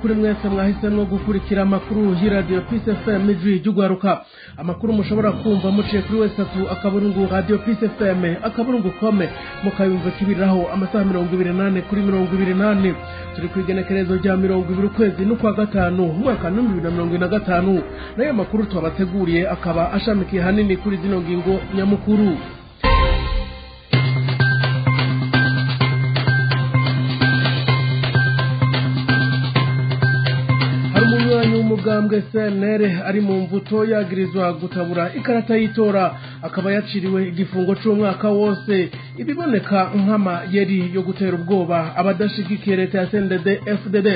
kuri mwese mwahisemo gukurikira amakuru y'Radio Peace FM ijwi ry'ugwaruka. Amakuru mushobora kumva muciye kuri wesatu akaburungu Radio Peace FM akaburungu kome mukayumva kibiraho amasaha 28 kuri 28. Turi kwigenekerezo rya 20 ukwezi n'ukwa gatanu umwaka 2025. Nayo makuru twabateguriye akaba ashamikiye hanini kuri zino ngingo nyamukuru. Umugambwe CNL ari mu mvuto yagirizwa gutabura ikarata yitora akaba yaciriwe igifungo c'umwaka wose. Ibiboneka nkama yeri yo gutera ubwoba abadashigikiye leta ya CNDD-FDD.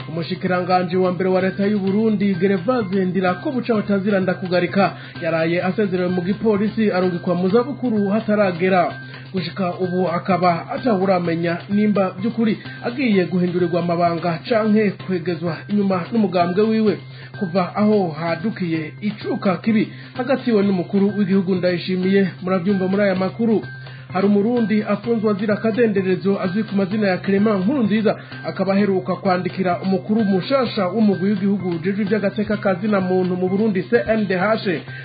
Umushikiranganje wa mbere wa leta y'u Burundi Gervase Ndirakobuca batazira ndakugarika yaraye asezerewe mu gipolisi arungikwa mu zabukuru hataragera. Gushika ubu akaba ataburamenya nimba by'ukuri agiye guhindurirwa amabanga canke kwegezwa inyuma n'umugambwe wiwe kuva aho hadukiye icuka kibi hagati we n'umukuru w'igihugu Ndayishimiye. Muravyumva muri aya makuru. Hari umurundi afunzwe azira kadenderezo azwi ku mazina ya Clement Nkurunziza akaba aheruka kwandikira umukuru mushasha w'umugwi w'igihugu jeje by'agateka kazina muntu mu Burundi CNDH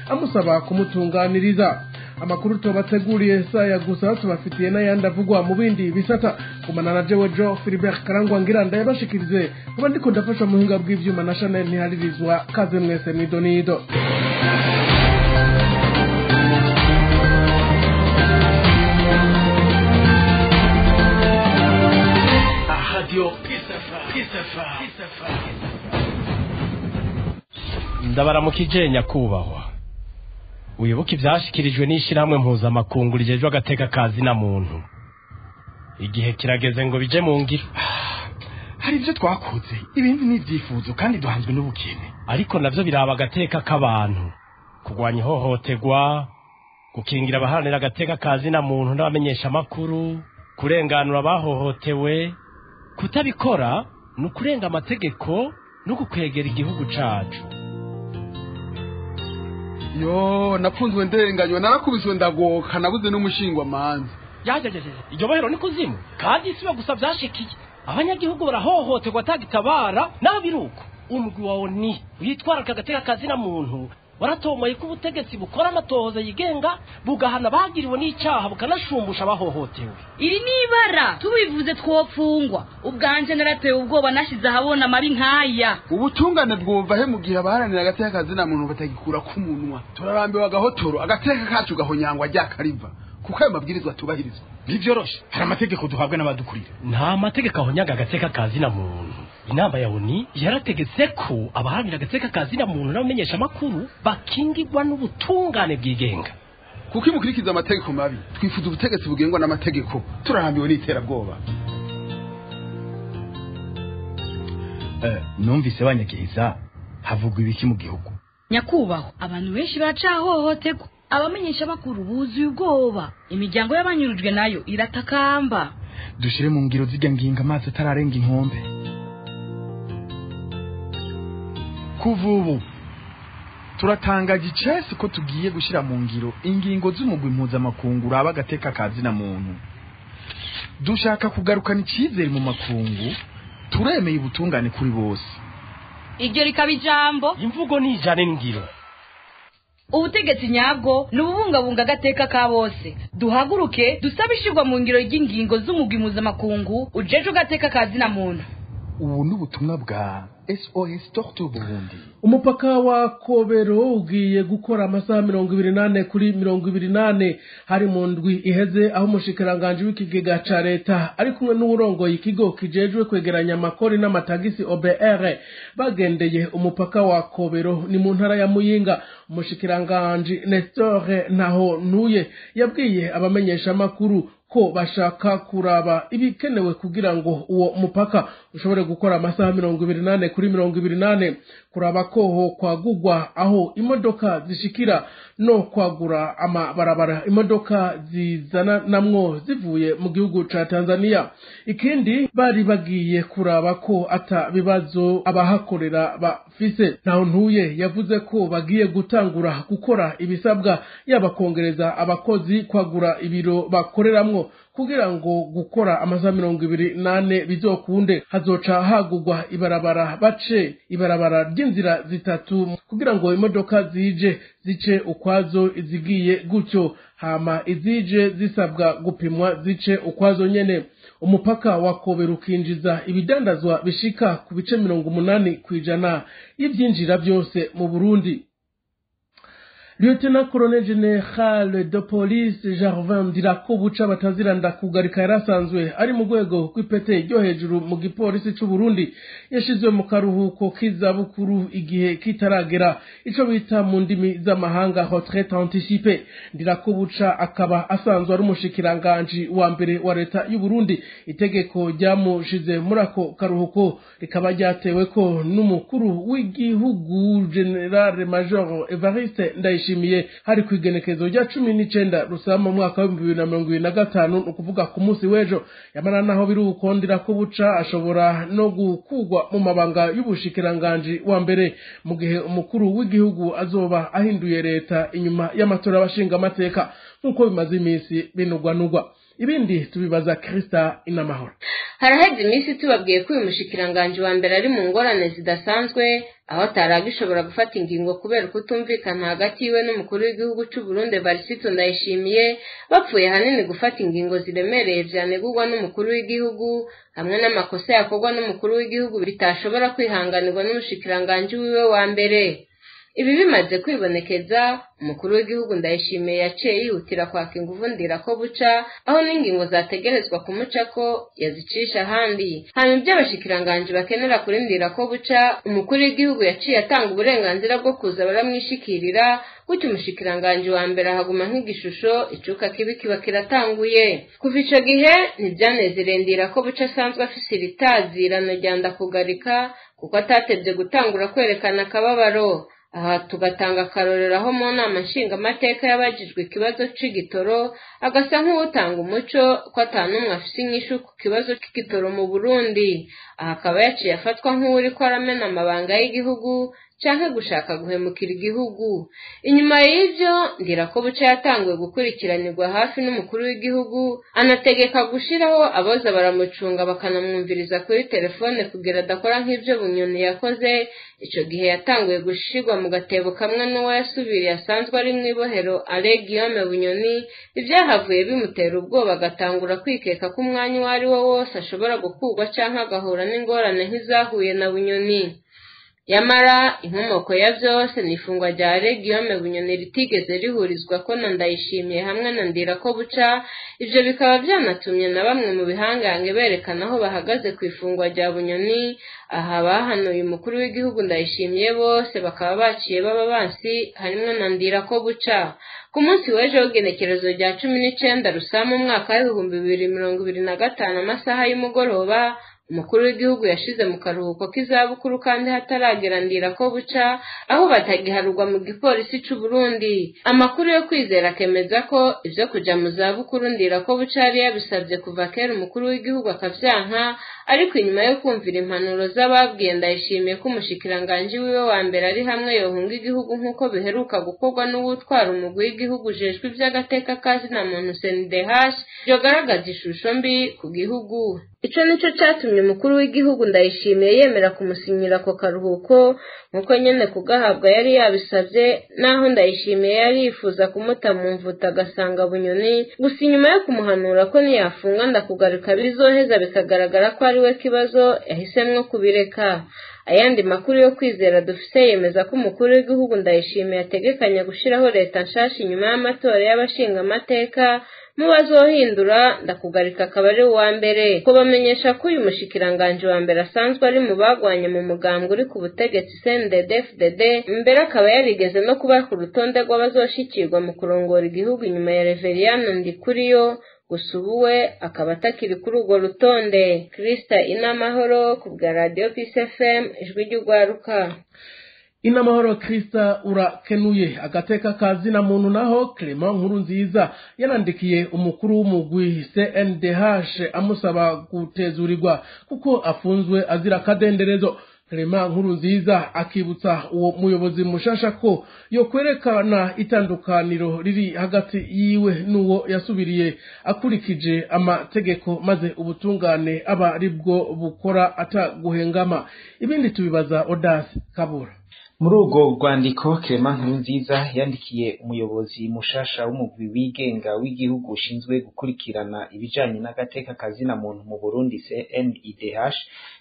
amusaba kumutunganiriza. Amakuru tubateguriye saya gusa tubafitiye n'ayandi avugwa mu bindi bisata. Kumana na jewe Jo Philibert Karangwa ngiranda yabashikirize kuba ndiko ndafasha muhinga bw'ivyuma na Chanel ntiharirizwa kaze mwese midonido. Ndabaramukije nyakubahwa. Uyoboke ivyashikirijwe n'ishiramwe mpuzamakungu rijejwe agateka kazina muntu. Igihe kirageze ngo bije mu ngiro. Hari ivyo twakoze ibindi n'ivyifuzo kandi duhanzwe n'ubukene, ariko navyo biraba agateka k'abantu. Kugwanya ihohoterwa, gukingira abaharanira agateka kazina muntu n'abamenyesha makuru, kurenganura abahohotewe, kutabikora no kurenga amategeko no kukwegera igihugu cacu. Yo napfunzwe ndenganywa narakubiswe ndagoka nabuze n'umushingwa manzi. Yajejeje iryo bahero ni kuzimu kandi sibe gusa byashikiye abanyagihugu barahohoterwa atagitabara naho biruko. Umugwi wawo ni witwara kagateka kazina muntu waratomoye ko ubutegetsi bukora amatohoza yigenga bugahana bagiriwe n'icyaha bukanashumbusha abahohotewe. Iri nibara tubivuze twopfungwa ubwanje naratewe ubwoba nashize habona mabi nkaya. Ubutungane bwumva he mu gihe abaharanira agateka kazina muntu batagikura ku munwa. Turarambiwe agahotoro agateka kacu gahonyangwa ryakariva kuko ayo mabwirizwa tubahirizwa. Nivyoroshe hari amategeko duhabwa n'abadukurira. Nta mategeko ahonyaga agateka kazina muntu. Inamba ya ONU yarategetse ko abaharanira agateka kazina muntu n'abamenyesha makuru bakingirwa n'ubutungane bwigenga. Kuko imukurikiza amategeko mabi twifuza ubutegetsi bugengwa n'amategeko. Turarambiwe n'iterabwoba. Numvise banyagiriza havugwa ibiki mu gihugu. Nyakubaho abantu benshi bacahohoterwa abamenyesha makuru buzuye ubwoba imiryango y'abanyurujwe nayo iratakamba. Dushire mu ngiro zijya nginga amazi atararenga inkombe. Kuvubu turatangaje icese ko tugiye gushira mu ngiro ingingo z'umugwi mpuzamakungu uraba agateka kazina muntu. Dushaka kugarukana icizere mu makungu, turemeye ubutungane kuri bose. Iryo rikaba ijambo imvugo ni ijane n'ingiro. Ubutegetsi nyabwo n'ububungabunga agateka ka bose. Duhaguruke dusabishirwa mu ngiro y'ingingo z'umugwi mpuzamakungu ujeje agateka kazina muntu. Ubu n'ubutumwa bwa SOS Torture Burundi. Umupaka wa Kobero ugiye gukora amasaha 28 kuri 28 hari mu ndwi iheze aho umushikiranganje w'ikigega ca leta ari kumwe n'uburongoye ikigo kijejwe kwegeranya amakori n'amatagisi OBR bagendeye umupaka wa Kobero ni mu ntara ya Muyinga. Umushikiranganje Nestor Naho Nuye yabwiye abamenyesha makuru ko bashaka kuraba ibikenewe kugira ngo uwo mupaka ushobore gukora amasaha 28 kuri 28 kuraba koho kwagugwa aho imodoka zishikira no kwagura amabarabara imodoka zizana namwo zivuye mu gihugu ca Tanzania. Ikindi bari bagiye kuraba ko ata bibazo abahakorera bafise. Naho Ntuye yavuze ko bagiye gutangura gukora ibisabwa yaba kongereza abakozi kwagura ibiro bakoreramwo barimwo kugira ngo gukora amasaha 28 bizokunde. Hazoca hagurwa ibarabara bace ibarabara ry'inzira zitatu kugira ngo imodoka zije zice ukwazo izigiye gutyo, hama izije zisabwa gupimwa zice ukwazo nyene. Umupaka wa Kobe rukinjiza ibidandazwa bishika ku bice 80% y'ivyinjira byose mu Burundi. Lieutenant Colonel General de Police Gervin Ndirakobuca bataziranda kugarika yarasanzwe ari mu rwego rw'ipete ryo hejuru mu gipolisi c'u Burundi, yashizwe mu karuhuko k'izabukuru igihe kitaragera, ico bita mu ndimi z'amahanga retraite anticipée. Ndirakobuca akaba asanzwe ari umushikiranganje wa mbere wa leta y'u Burundi. Itegeko ryamushize muri ako karuhuko rikaba ryatewe ko n'umukuru w'igihugu General Major Evariste Ndayishimiye hari kwigenekezo rya 19 Rusama mu mwaka wa 2025, ukuvuga ku munsi w'ejo. Yamara naho biri ukondira ko buca ashobora no gukugwa mu mabanga y'ubushikiranganje wa mbere mu gihe umukuru w'igihugu azoba ahinduye leta inyuma y'amatora y'abashinga amateka nkuko bimaze iminsi binugwanugwa. Ibindi tubibaza Krista Inamahoro. Haraheze iminsi tubabwiye ko uyu mushikiranganje wa mbere ari mu ngorane zidasanzwe, aho taragishobora gufata ingingo kubera kutumvikana hagati yiwe n'umukuru w'igihugu cy'u Burundi Evariste Ndayishimiye, bapfuye hanini gufata ingingo ziremereye vyanegurwa n'umukuru w'igihugu hamwe n'amakosa yakorwa n'umukuru w'igihugu bitashobora kwihanganirwa n'umushikiranganje wiwe wa mbere. Ibi bimaze kwibonekeza, umukuru w'igihugu Ndayishimiye yaciye yihutira kwaka inguvu Ndirakobuca, aho n'ingingo zategerezwa kumuca ko yazicisha ahandi. Hanyuma iby'abashikiranganje bakenera kuri Ndirakobuca, umukuru w'igihugu yaciye atanga uburenganzira bwo kuza baramwishikirira, gutyo umushikiranganje wa mbere ahaguma nk'igishusho, icuka kibi kiba kiratanguye. Kuva ico gihe ntibyanezereye Ndirakobuca asanzwe afise iritazirano rya ndakugarika, kuko atatevye gutangura kwerekana akababaro. Aha tugatanga akarorero aho mu nama nshingamateka yabajijwe ikibazo c'igitoro, agasa nk'utanga umuco ko atanumwe afise inyishu ku kibazo c'igitoro mu Burundi. Aha akaba yaciye afatwa nk'uri ko aramena amabanga y'igihugu canke gushaka guhemukira igihugu. Inyuma y'ivyo Ndirakobuca yatanguye gukurikiranirwa hafi n'umukuru w'igihugu, anategeka gushiraho aboza baramucunga bakanamwumviriza kuri telefone kugira adakora nk'ivyo Bunyoni yakoze. Ico gihe yatanguye gushirwa mu gatebo kamwe n'uwo yasubiriye asanzwe ari mw'ibohero Alain Guillaume Bunyoni. Ivyahavuye bimutera ubwoba, agatangura kwikeka ko umwanya uwo ari wo wose ashobora gukurwa canke agahura n'ingorane nk'izahuye na Bunyoni. Yamara inkomoko ya vyose n'ifungwa rya Alain Guillaume Bunyoni ritigeze rihurizwa ko na Ndayishimiye hamwe na Ndirakobuca. Ivyo bikaba vyanatumye na bamwe mu bihangange berekana aho bahagaze ku ifungwa rya Bunyoni. Aha bahanuye umukuru w'igihugu Ndayishimiye bose bakaba baciye baba bansi, harimwo na Ndirakobuca. Ku munsi w'ejo w'igenekerezo rya 19 Rusama mu mwaka wa 2025 amasaha y'umugoroba, umukuru w'igihugu yashize mu karuhuko k'izabukuru kandi hataragera Ndirakobuca, aho batagiharurwa mu gipolisi c'u Burundi. Amakuru yo kwizera akemeza ko ivyo kuja mu zabukuru Ndirakobuca yari yabisavye kuva kera umukuru w'igihugu akavyanka, ariko inyuma yo kumvira impanuro z'ababwiye Ndayishimiye ko umushikiranganje wiwe wa mbere ari hamwe yohunga igihugu nk'uko biheruka gukorwa n'uwutwara umugwi w'igihugu ujejwe ivy'agateka kazina muntu CNDH, vyogaragaza ishusho mbi ku gihugu. Ico nico catumye umukuru w'igihugu Ndayishimiye yemera kumusinyira ko karuhuko nkuko nyene kugahabwa yari yabisavye, naho Ndayishimiye yari yifuza kumuta mu mvuta agasanga Bunyoni. Gusa inyuma yo kumuhanura ko niyafunga ndakugaruka bizoheza bikagaragara ko ari we kibazo, yahisemwo kubireka. Ayandi makuru yo kwizera dufise yemeza ko umukuru w'igihugu Ndayishimiye ategekanya gushiraho leta nshasha inyuma y'amatora y'abashinga amateka, mu bazohindura ndakugarika akaba ari uwa mbere. Ko bamenyesha ko uyu mushikiranganje wa mbere asanzwe ari mu bagwanye mu mugambwe uri ku butegetsi CNDD-FDD, mbere akaba yarigeze no kuba ku rutonde rw'abazoshikirwa mu kurongora igihugu inyuma ya Reveriyano Ndikuriyo. Gusa ubuwe akaba atakiri kuri urwo rutonde. Krista Inamahoro ku bwa Radio Peace FM, ijwi ry'ugwaruka. Inamahoro Krista, urakenuye. Agateka kazina muntu naho Clement Nkurunziza yanandikiye umukuru w'umugwi CNDH amusaba gutezurirwa kuko afunzwe azira kadenderezo. Clement Nkurunziza akibutsa uwo muyobozi mushasha ko yo kwerekana itandukaniro riri hagati yiwe n'uwo yasubiriye akurikije amategeko maze ubutungane aba aribwo bukora ataguhengama. Ibindi tubibaza Odas Kabura. Muri urwo rwandiko Clement Nkurunziza yandikiye umuyobozi mushasha w'umugwi wigenga w'igihugu ushinzwe gukurikirana ibijanye n'agateka kazina muntu mu Burundi CNIDH,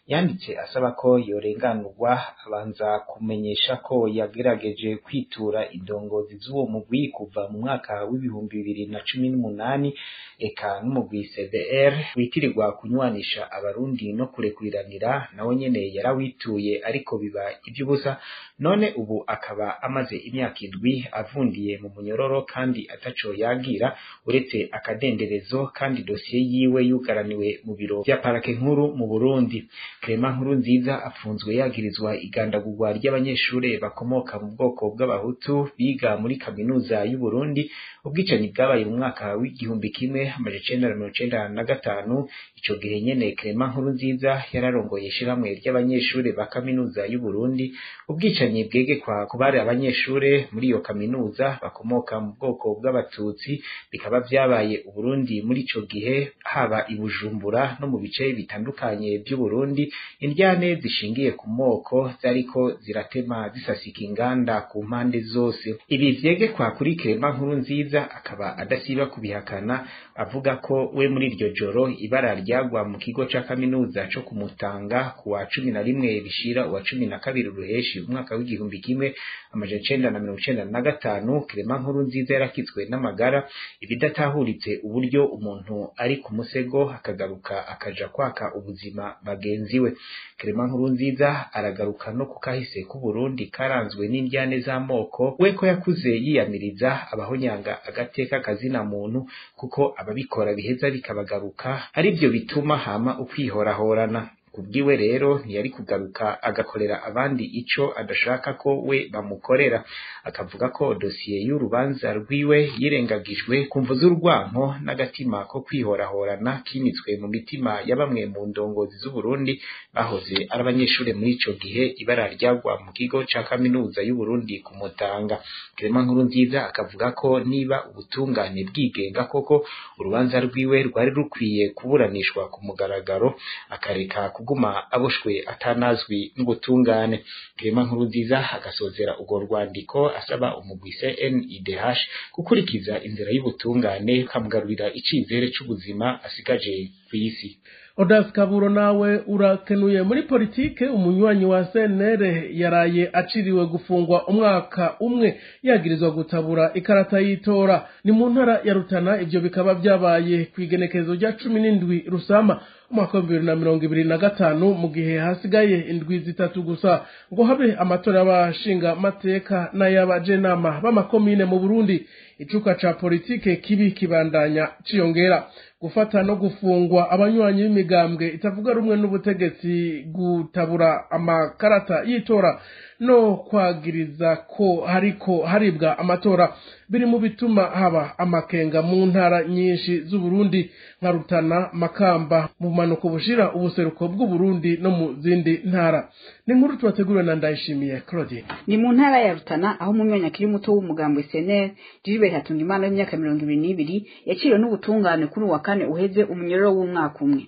yanditse asaba ko yorenganurwa, abanza kumenyesha ko yagerageje kwitura indongozi z'uwo mugwi kuva mu mwaka w'ibihumbi 2018 eka n'umugwi CDR witirirwa kunywanisha abarundi no kurekuriranira, nawe nyene yarawituye ariko biba iby'ubusa. None ubu akaba amaze imyaka 7 avundiye mu munyororo kandi ataco yagira uretse akadenderezo, kandi dosiye yiwe yugaraniwe mu biro bya parake nkuru mu Burundi. Clement Nkurunziza afunzwe yagirizwa igandagurwa ry'abanyeshure bakomoka mu bwoko bw'abahutu biga muri kaminuza y'u Burundi, ubwicanyi bwabaye mu mwaka w'1995. Ico gihe nyene Clement Nkurunziza yararongoye ishiramwe ry'abanyeshure ba kaminuza y'u Burundi. Ubwicanyi bwegekwa ku bari abanyeshure muri iyo kaminuza bakomoka mu bwoko bw'abatutsi bikaba vyabaye u Burundi muri ico gihe, haba i Bujumbura no mu bice bitandukanye by'u Burundi. Indyane zishingiye ku moko zariko ziratema zisasika inganda ku mpande zose. Ibi vyegekwa kuri Clement Nkurunziza akaba adasiba kubihakana, avuga ko we muri iryo joro ibara ryagwa mu kigo ca kaminuza co kumutanga ku wa 11 bishira wa 12 ruheshi umwaka w'1995. Clement Nkurunziza yarakitswe n'amagara, ibidatahuritse uburyo umuntu ari ku musego akagaruka akaja kwaka ubuzima bagenzi we. Clement Nkurunziza aragaruka no kukahise ku Burundi karanzwe n'indyane z'amoko, we ko yakuze yiyamiriza abahonyanga agateka kazina muntu kuko ababikora biheza bikabagaruka, ari byo bituma hama ukwihorahorana. Kubwiwe rero ntiyari kugaruka agakorera abandi ico adashaka ko we bamukorera. Akavuga ko dosiye y'urubanza rwiwe yirengagijwe kumva z'urwanko n'agatima ko kwihorahorana kimitswe mu mitima ya bamwe mu ndongozi z'u Burundi bahoze ari abanyeshure muri ico gihe ibara ryagwa mu kigo ca kaminuza y'u Burundi kumutanga. Clement Nkurunziza akavuga ko niba ubutungane bwigenga koko urubanza rwiwe rwari rukwiye kuburanishwa ku mugaragaro, akareka kuguma aboshwe atanazwi n'ubutungane. Clement Nkurunziza agasozera urwo rwandiko asaba umugwi CNIDH gukurikiza inzira y'ubutungane kamugarurira icizere c'ubuzima asigaje kw'isi. Odas Kaburo nawe urakenuye. Muri politike umunywanyi wa CNL yaraye aciriwe gufungwa umwaka umwe yagirizwa gutabura ikarata y'itora. Ni mu ntara ya Rutana, ivyo bikaba vyabaye kwigenekezo rya 17 Rusama umwaka wa 2025, mu gihe hasigaye indwi 3 gusa ngo habe amatora y'abashinga mateka n'ayabajenama b'amakomine mu Burundi. Icuka ca politike kibi kibandanya ciyongera, gufata no gufungwa abanywanyi b'imigambwe itavuga rumwe n'ubutegetsi, gutabura amakarata y'itora no kwagiriza ko hariko haribwa amatora biri mu bituma haba amakenga mu ntara nyinshi z'u Burundi nka Rutana, Makamba, mu manuko bushira ubuseruko bw'u Burundi no mu zindi ntara. Ni nkuru tubateguriwe na Ndayishimiye Claudine. Ni mu ntara ya Rutana aho umunyanya kiri muto w'umugambwe CNL Gilbert Hatungimana w'imyaka 22 yaciriwe n'ubutungane kuri wa kane uheze umunyororo w'umwaka umwe.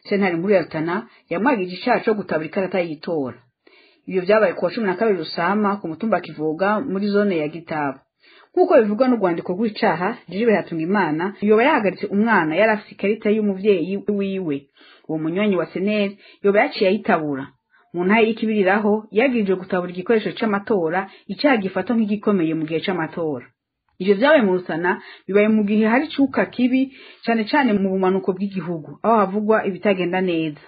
Sentare nkuru ya Rutana yamwagije icaha co gutabura ikarata y'itora. Ibyo byabaye ku wa 12 Rusama ku mutumba Kivuga muri zone ya Gitabo. Nkuko bivugwa n'urwandiko rw'icaha, Gilbert Hatungimana yoba yahagaritse umwana yarafise ikarita y'umuvyeyi wiwe. Uwo munywanyi wa CNL yoba yaciye ayitabura. Mu ntara y'ikibiriraho yagirije gutabura igikoresho c'amatora, icaha gifatwa nk'igikomeye mu gihe c'amatora. Ivyo vyabaye mu Rutana bibaye mu gihe hari cuka kibi cyane cyane mu bumanuko bw'igihugu aho havugwa ibitagenda neza.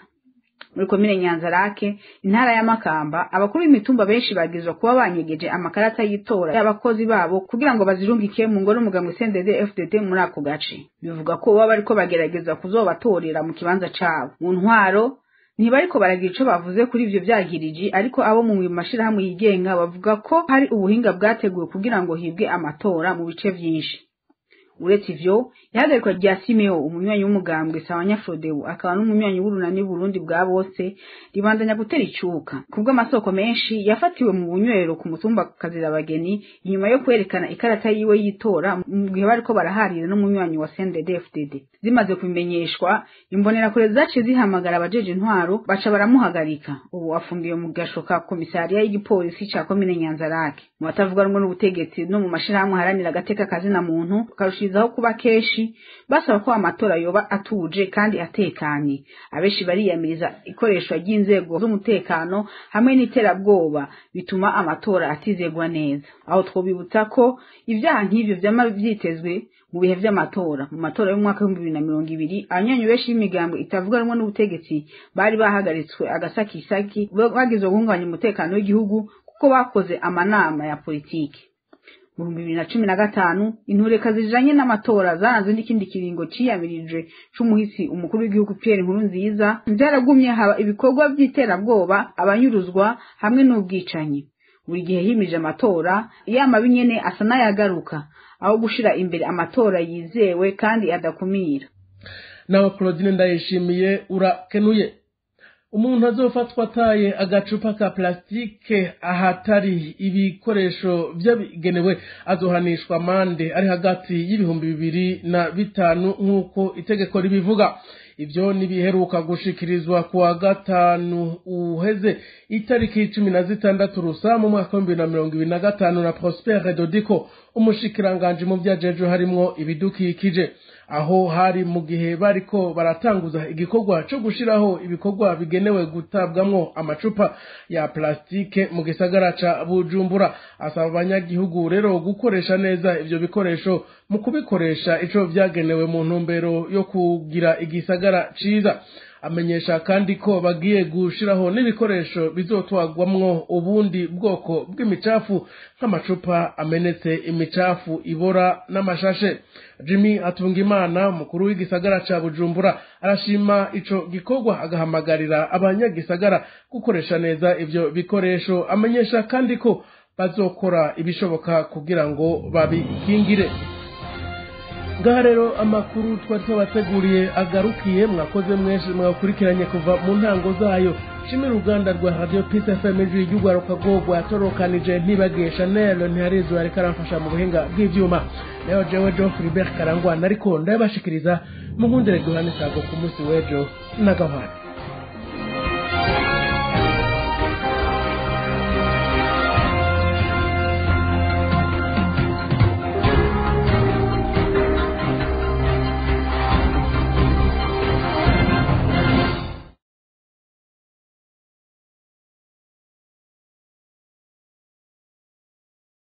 Muri komine Nyanzarake, intara ya Makamba, abakuru b'imitumba benshi bagizwe kuba banyegeje amakarata y'itora y'abakozi babo kugira ngo bazirungike mu ngoro umugambwe CNDD FDD muri ako gace. Bivuga ko baba bariko bagerageza kuzobatorera mu kibanza cabo. Mu ntwaro ntibariko baragira ico bavuze kuri ivyo vyagiriji, ariko abo mu mashirahamwe yigenga bavuga ko hari ubuhinga bwateguwe kugira ngo hibwe amatora mu bice vyinshi. uretse ivyo ihagarikwa rya Simeo umunywanyi w'umugambwe Sawanya Frodebu akaba n'umunywanyi w'urunani Burundi bwa bose ribandanya gutera icuka kubwo amasoko menshi yafatiwe mu bunywero ku mutumba Kazirabageni inyuma yo kwerekana ikarata yiwe yitora mu gihe bariko baraharira n'umunywanyi wa CNDD-FDD zimaze kubimenyeshwa imbonera kure zace zihamagara abajeje intwaro baca baramuhagarika ubu afungiye mu gashoka komisariya y'igipolisi ca komine Nyanzarake mu batavuga rumwe n'ubutegetsi no mu mashirahamwe haranira agateka kazina muntu karushizaho kuba keshi basaba ko amatora yoba atuje kandi atekanye abeshi bariyamiriza ikoreshwa ry'inzego z'umutekano hamwe n'iterabwoba bituma amatora atizegwa neza aho twobibutsa ko ivyaha nk'ivyo vyama vyitezwe mu bihe vy'amatora mu matora y'umwaka wa 2020 abanyanyu beshi y'imigambo itavuga rumwe n'ubutegetsi bari bahagaritswe agasakisaki bagizwe guhungabanya umutekano w'igihugu kuko bakoze amanama ya politiki mu 2015 intureka zijanye n'amatora zaranze n'ikindi kiringo ciyamirijwe c'umuhisi umukuru w'igihugu Pierre Nkurunziza byaragumye haba ibikorwa by'iterabwoba abanyuruzwa hamwe n'ubwicanyi buri gihe himije amatora yama binyene asa n'ayagaruka aho gushira imbere amatora yizewe kandi adakumira nawe Claudine Ndayishimiye urakenuye umuntu azofatwa ataye agacupa ka plastike ahatari ibikoresho byabigenewe azohanishwa amande ari hagati y'ibihumbi 2 na 5 nk'uko itegeko ribivuga ivyo nibiheruka gushikirizwa kuwa gatanu uheze itariki 16 rusa mu mwaka wa 2025 na Prosper Dodiko umushikiranganje mu byajeje harimwo ibidukikije aho hari mu gihe bariko baratanguza igikorwa cyo gushiraho ibikorwa bigenewe gutabwamwo amacupa ya plastike mu gisagara ca Bujumbura asaba abanyagihugu rero gukoresha neza ivyo bikoresho mu kubikoresha ico vyagenewe mu ntumbero yo kugira igisagara ciza amenyesha kandi ko bagiye gushiraho n'ibikoresho bizotwagwamwo ubundi bwoko bw'imicafu nk'amacupa amenetse imicafu ibora n'amashashe Jimmy Atungimana mukuru w'igisagara ca Bujumbura arashima ico gikorwa agahamagarira abanyagisagara gukoresha neza ivyo bikoresho amenyesha kandi ko bazokora ibishoboka kugira ngo babikingire ngaha rero amakuru twari twabateguriye agarukiye mwakoze mwese mwakurikiranye kuva mu ntango zayo shimira uruganda rwa Radio Peace FM y'ugwaruka gogwa yatorokanije ntibagiye Chanel ntiharezo ariko aramfasha mu buhinga bw'ivyuma nayo jewe Geoffrey Berk Karangwa nariko ndabashikiriza mu nkundire Yohani Sago ku munsi w'ejo nagahwana